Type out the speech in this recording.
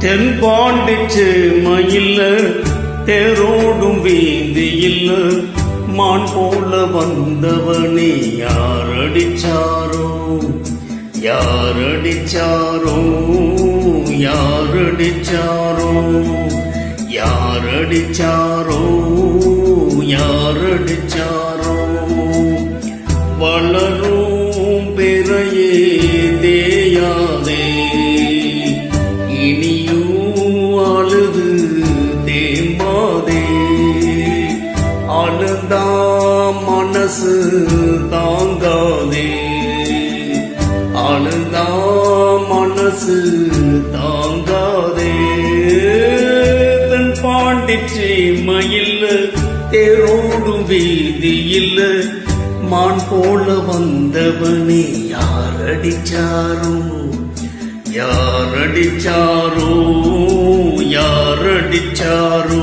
தென்பாண்டிச்சு மயில தேரோடும் வீதியில் மான் போல வந்தவனே யாரடிச்சாரோ யாரடிச்சாரோ யாரடிச்சாரோ யாரடிச்சாரோ யாரடிச்சாரோ வளரும் பிறையே தேயாதே இனியும் அழுது தேம்பாதே அழுதா மனசு தாங்காதே அழுதா மனசு தாங்காதே தன் பாண்டிச்சி மயில் தேரோடும் வீதியில் மான் போல வந்தவனே யாரடிச்சாரோ யாரடிச்சாரோ யாரடிச்சாரோ